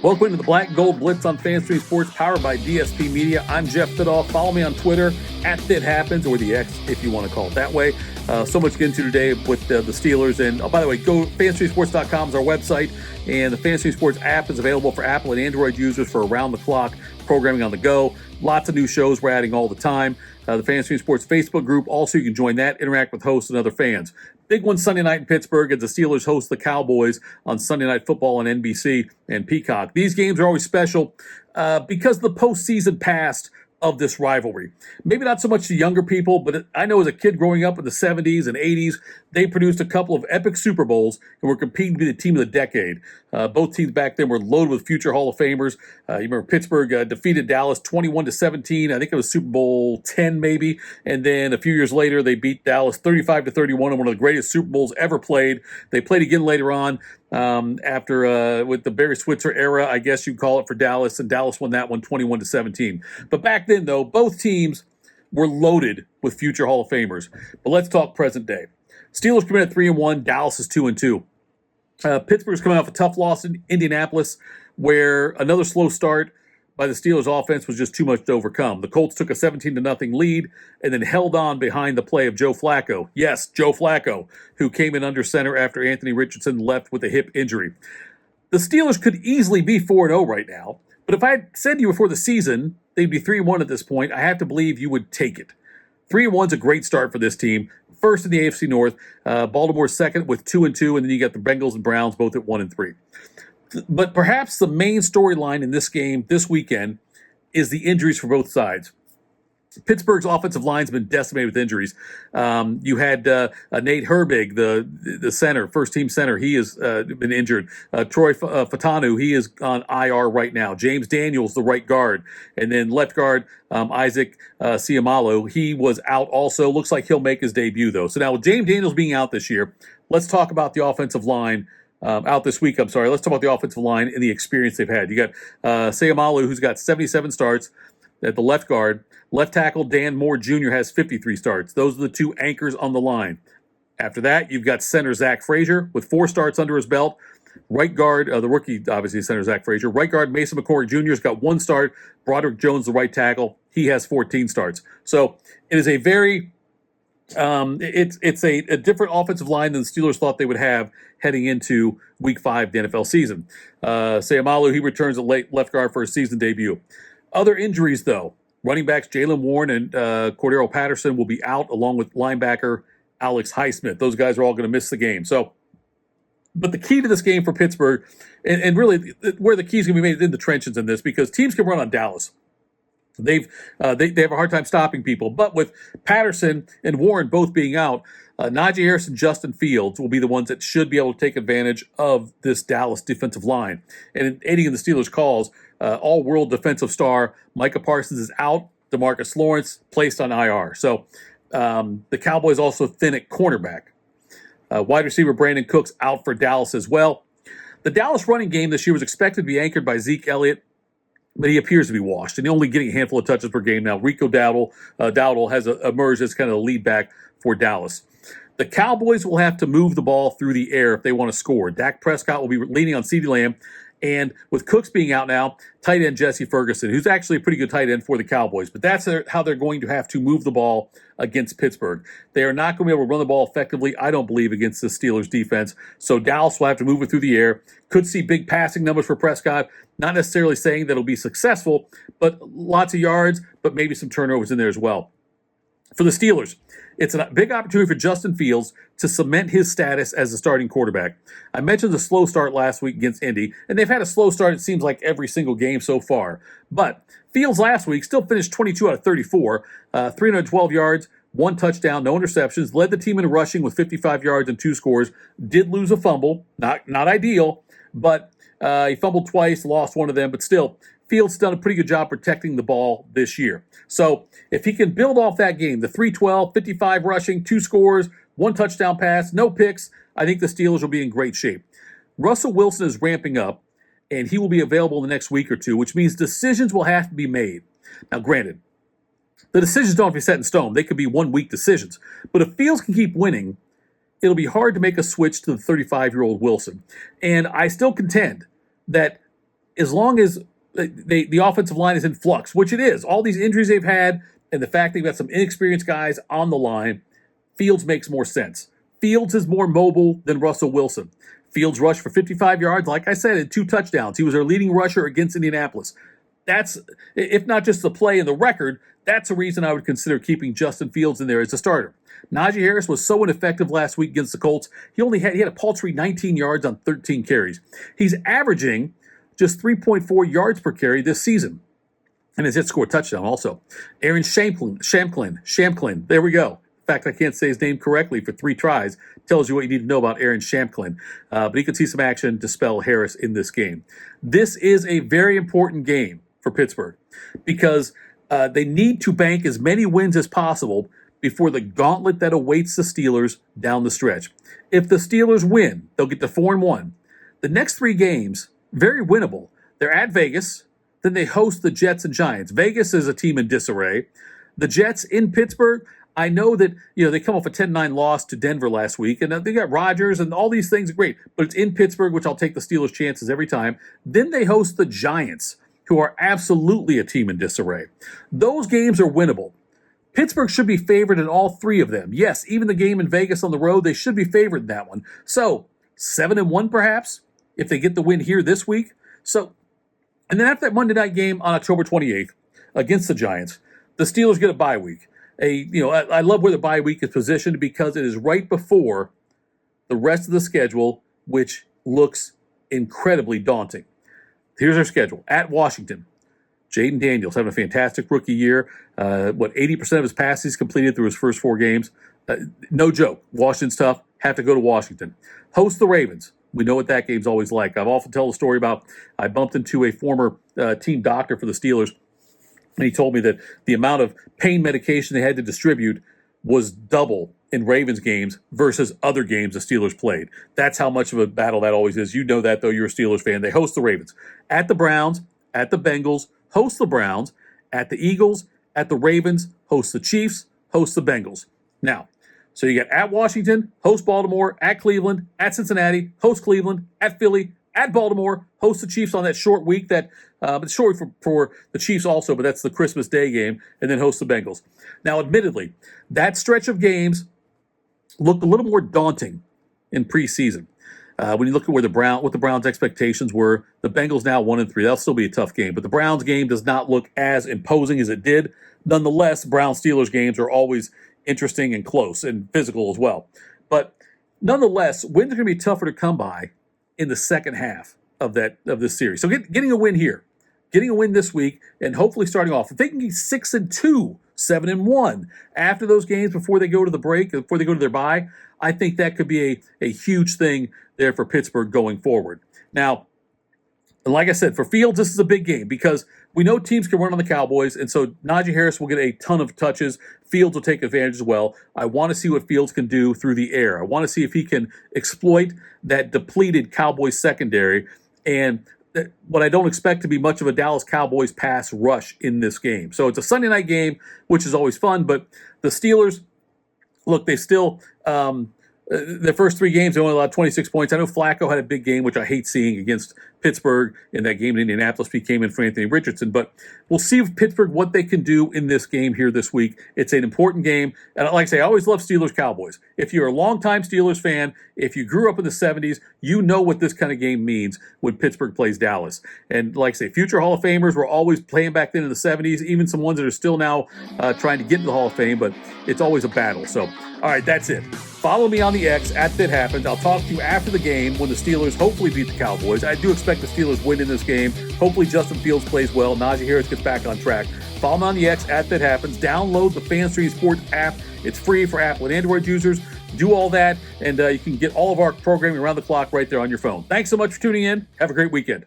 Welcome to the Black Gold Blitz on FanStream Sports, powered by DSP Media. I'm Jeff Fidoff. Follow me on Twitter at FitHappens, or the X if you want to call it that way. So much to get into today with the Steelers. And by the way, go FanStreamSports.com is our website, and the FanStream Sports app is available for Apple and Android users for around-the-clock programming on the go. Lots of new shows we're adding all the time. The FanStream Sports Facebook group, also you can join that, interact with hosts and other fans. Big one Sunday night in Pittsburgh as the Steelers host the Cowboys on Sunday Night Football on NBC and Peacock. These games are always special because of the postseason past of this rivalry. Maybe not so much to younger people, but I know as a kid growing up in the 70s and 80s, they produced a couple of epic Super Bowls and were competing to be the team of the decade. Both teams back then were loaded with future Hall of Famers. You remember Pittsburgh defeated Dallas 21-17. I think it was Super Bowl 10 maybe. And then a few years later, they beat Dallas 35-31 in one of the greatest Super Bowls ever played. They played again later on after with the Barry Switzer era, I guess you'd call it, for Dallas. And Dallas won that one 21-17. But back then, though, both teams were loaded with future Hall of Famers. But let's talk present day. Steelers come in at 3-1. Dallas is 2-2. Pittsburgh's coming off a tough loss in Indianapolis, where another slow start by the Steelers' offense was just too much to overcome. The Colts took a 17-0 lead and then held on behind the play of Joe Flacco. Yes, Joe Flacco, who came in under center after Anthony Richardson left with a hip injury. The Steelers could easily be 4-0 right now, but if I had said to you before the season they'd be 3-1 at this point, I have to believe you would take it. 3-1's a great start for this team. First in the AFC North, Baltimore second with 2-2, and then you got the Bengals and Browns both at 1-3. But perhaps the main storyline in this game this weekend is the injuries for both sides. Pittsburgh's offensive line's been decimated with injuries. You had Nate Herbig, the center, first-team center. He has been injured. Troy Fatanu, he is on IR right now. James Daniels, the right guard. And then left guard, Isaac Siamalo, he was out also. Looks like he'll make his debut, though. So now with James Daniels being out this year, let's talk about the offensive line. Out this week, Let's talk about the offensive line and the experience they've had. You got Siamalo, who's got 77 starts at the left guard. Left tackle Dan Moore Jr. has 53 starts. Those are the two anchors on the line. After that, you've got center Zach Frazier with 4 starts under his belt. Right guard, the rookie, obviously, center Zach Frazier. Right guard Mason McCoy Jr. has got 1 start. Broderick Jones, the right tackle, he has 14 starts. So it is a very it's a different offensive line than the Steelers thought they would have heading into Week 5 of the NFL season. Siamalo, he returns at left guard for his season debut. Other injuries, though. Running backs Jalen Warren and Cordero Patterson will be out, along with linebacker Alex Highsmith. Those guys are all going to miss the game. But the key to this game for Pittsburgh, and really where the key is going to be made in the trenches in this, because teams can run on Dallas. They have a hard time stopping people. But with Patterson and Warren both being out, Najee Harris and Justin Fields will be the ones that should be able to take advantage of this Dallas defensive line. And aiding in the Steelers' calls, all-world defensive star Micah Parsons is out. DeMarcus Lawrence placed on IR. So the Cowboys also thin at cornerback. Wide receiver Brandon Cooks out for Dallas as well. The Dallas running game this year was expected to be anchored by Zeke Elliott, but he appears to be washed, and only getting a handful of touches per game now. Rico Dowdle has emerged as kind of the lead back for Dallas. The Cowboys will have to move the ball through the air if they want to score. Dak Prescott will be leaning on CeeDee Lamb, and with Cooks being out now, tight end Jesse Ferguson, who's actually a pretty good tight end for the Cowboys, but that's how they're going to have to move the ball against Pittsburgh. They are not going to be able to run the ball effectively, I don't believe, against the Steelers' defense, so Dallas will have to move it through the air. Could see big passing numbers for Prescott, not necessarily saying that it'll be successful, but lots of yards, but maybe some turnovers in there as well. For the Steelers, it's a big opportunity for Justin Fields to cement his status as the starting quarterback. I mentioned the slow start last week against Indy, and they've had a slow start, it seems like, every single game so far. But Fields last week still finished 22 out of 34, 312 yards, 1 touchdown, no interceptions, led the team in rushing with 55 yards and 2 scores, did lose a fumble, not ideal, but he fumbled twice, lost one of them, but still, Fields done a pretty good job protecting the ball this year. So if he can build off that game, the 312, 55 rushing, 2 scores, 1 touchdown pass, no picks, I think the Steelers will be in great shape. Russell Wilson is ramping up, and he will be available in the next week or two, which means decisions will have to be made. Now, granted, the decisions don't have to be set in stone. They could be 1-week decisions. But if Fields can keep winning, it'll be hard to make a switch to the 35-year-old Wilson. And I still contend that as long as the offensive line is in flux, which it is, all these injuries they've had and the fact they've got some inexperienced guys on the line, Fields makes more sense. Fields is more mobile than Russell Wilson. Fields rushed for 55 yards, like I said, and 2 touchdowns. He was their leading rusher against Indianapolis. That's, if not just the play and the record, that's a reason I would consider keeping Justin Fields in there as a starter. Najee Harris was so ineffective last week against the Colts. He had a paltry 19 yards on 13 carries. He's averaging just 3.4 yards per carry this season. And has yet scored a touchdown also. Aaron Shamklin, there we go. In fact, I can't say his name correctly for 3 tries. Tells you what you need to know about Aaron Shamklin. But he could see some action to spell Harris in this game. This is a very important game for Pittsburgh because they need to bank as many wins as possible before the gauntlet that awaits the Steelers down the stretch. If the Steelers win, they'll get to 4-1. The next 3 games, very winnable. They're at Vegas, then they host the Jets and Giants. Vegas is a team in disarray. The Jets in Pittsburgh, I know that they come off a 10-9 loss to Denver last week, and they got Rodgers and all these things are great, but it's in Pittsburgh, which I'll take the Steelers' chances every time. Then they host the Giants, who are absolutely a team in disarray. Those games are winnable. Pittsburgh should be favored in all 3 of them. Yes, even the game in Vegas on the road, they should be favored in that one. So 7-1 perhaps, if they get the win here this week. And then after that Monday night game on October 28th against the Giants, the Steelers get a bye week. I love where the bye week is positioned because it is right before the rest of the schedule, which looks incredibly daunting. Here's our schedule. At Washington, Jaden Daniels having a fantastic rookie year. 80% of his passes completed through his first 4 games. No joke. Washington's tough. Have to go to Washington. Host the Ravens. We know what that game's always like. I've often told the story about I bumped into a former team doctor for the Steelers, and he told me that the amount of pain medication they had to distribute was double in Ravens games versus other games the Steelers played. That's how much of a battle that always is. You know that, though. You're a Steelers fan. They host the Ravens. At the Browns, at the Bengals, host the Browns, at the Eagles, at the Ravens, host the Chiefs, host the Bengals. Now, so you got at Washington, host Baltimore, at Cleveland, at Cincinnati, host Cleveland, at Philly, at Baltimore, host the Chiefs on that short week. It's short for the Chiefs also, but that's the Christmas Day game, and then host the Bengals. Now, admittedly, that stretch of games looked a little more daunting in preseason. When you look at what the Browns' expectations were, the Bengals now 1-3. That'll still be a tough game, but the Browns game does not look as imposing as it did. Nonetheless, Browns-Steelers games are always interesting and close and physical as well. But nonetheless, wins are going to be tougher to come by in the second half of this series. So getting a win here, getting a win this week, and hopefully starting off. If they can get 6-2, 7-1 after those games before they go to the break, before they go to their bye, I think that could be a huge thing there for Pittsburgh going forward. Now, and like I said, for Fields, this is a big game because we know teams can run on the Cowboys, and so Najee Harris will get a ton of touches. Fields will take advantage as well. I want to see what Fields can do through the air. I want to see if he can exploit that depleted Cowboys secondary and what I don't expect to be much of a Dallas Cowboys pass rush in this game. So it's a Sunday night game, which is always fun, but the Steelers, look, they still their first 3 games, they only allowed 26 points. I know Flacco had a big game, which I hate seeing against Pittsburgh in that game in Indianapolis. He came in for Anthony Richardson. But we'll see if Pittsburgh, what they can do in this game here this week. It's an important game. And like I say, I always love Steelers-Cowboys. If you're a longtime Steelers fan, if you grew up in the 70s, you know what this kind of game means when Pittsburgh plays Dallas. And like I say, future Hall of Famers were always playing back then in the 70s, even some ones that are still now trying to get into the Hall of Fame, but it's always a battle. So, all right, that's it. Follow me on the X at That Happens. I'll talk to you after the game when the Steelers hopefully beat the Cowboys. I do expect the Steelers win in this game. Hopefully Justin Fields plays well. Najee Harris gets back on track. Follow me on the X at That Happens. Download the Fantasy Sports app. It's free for Apple and Android users. Do all that, and you can get all of our programming around the clock right there on your phone. Thanks so much for tuning in. Have a great weekend.